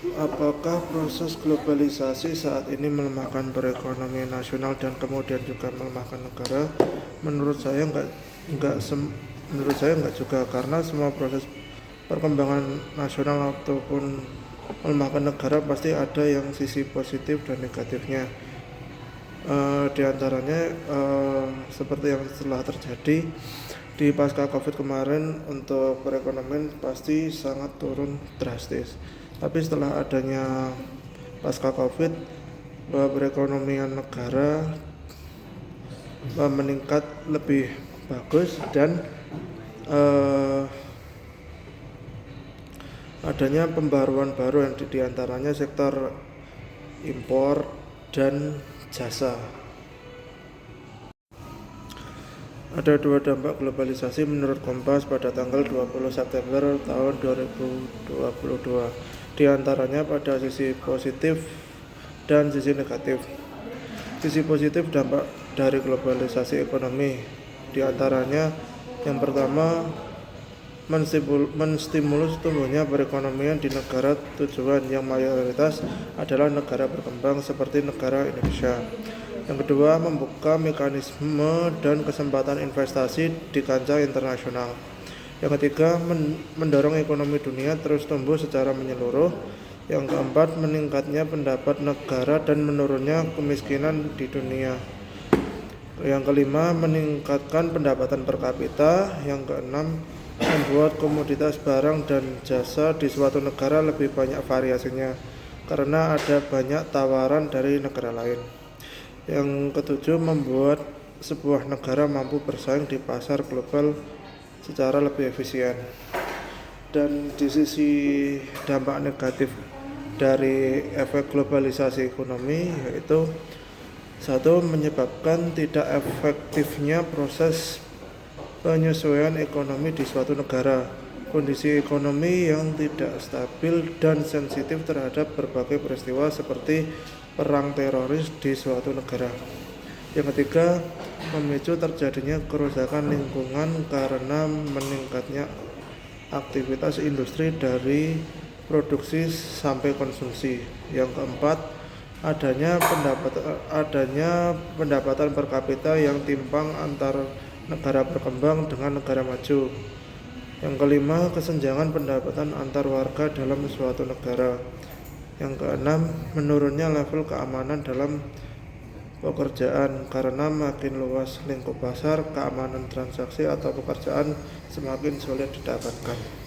Apakah proses globalisasi saat ini melemahkan perekonomian nasional dan kemudian juga melemahkan negara? Menurut saya enggak juga, karena semua proses perkembangan nasional ataupun melemahkan negara pasti ada yang sisi positif dan negatifnya. Di antaranya seperti yang telah terjadi di pasca Covid kemarin, untuk perekonomian pasti sangat turun drastis. Tapi setelah adanya pasca Covid, perekonomian negara meningkat lebih bagus, dan adanya pembaruan baru yang diantaranya sektor impor dan jasa. Ada dua dampak globalisasi menurut Kompas pada tanggal 20 September tahun 2022. Di antaranya pada sisi positif dan sisi negatif. Sisi positif dampak dari globalisasi ekonomi, di antaranya yang pertama, menstimulus tumbuhnya perekonomian di negara tujuan yang mayoritas adalah negara berkembang seperti negara Indonesia. Yang kedua, membuka mekanisme dan kesempatan investasi di kancah internasional. Yang ketiga, mendorong ekonomi dunia terus tumbuh secara menyeluruh. Yang keempat, meningkatnya pendapat negara dan menurunnya kemiskinan di dunia. Yang kelima, meningkatkan pendapatan per kapita. Yang keenam, membuat komoditas barang dan jasa di suatu negara lebih banyak variasinya karena ada banyak tawaran dari negara lain. Yang ketujuh, membuat sebuah negara mampu bersaing di pasar global secara lebih efisien. Dan di sisi dampak negatif dari efek globalisasi ekonomi, yaitu satu, menyebabkan tidak efektifnya proses penyesuaian ekonomi di suatu negara. Kondisi ekonomi yang tidak stabil dan sensitif terhadap berbagai peristiwa seperti perang teroris di suatu negara. Yang ketiga, memicu terjadinya kerusakan lingkungan karena meningkatnya aktivitas industri dari produksi sampai konsumsi. Yang keempat, adanya pendapatan per kapita yang timpang antara negara berkembang dengan negara maju. Yang kelima, kesenjangan pendapatan antar warga dalam suatu negara. Yang keenam, menurunnya level keamanan dalam pekerjaan karena makin luas lingkup pasar, keamanan transaksi atau pekerjaan semakin sulit didapatkan.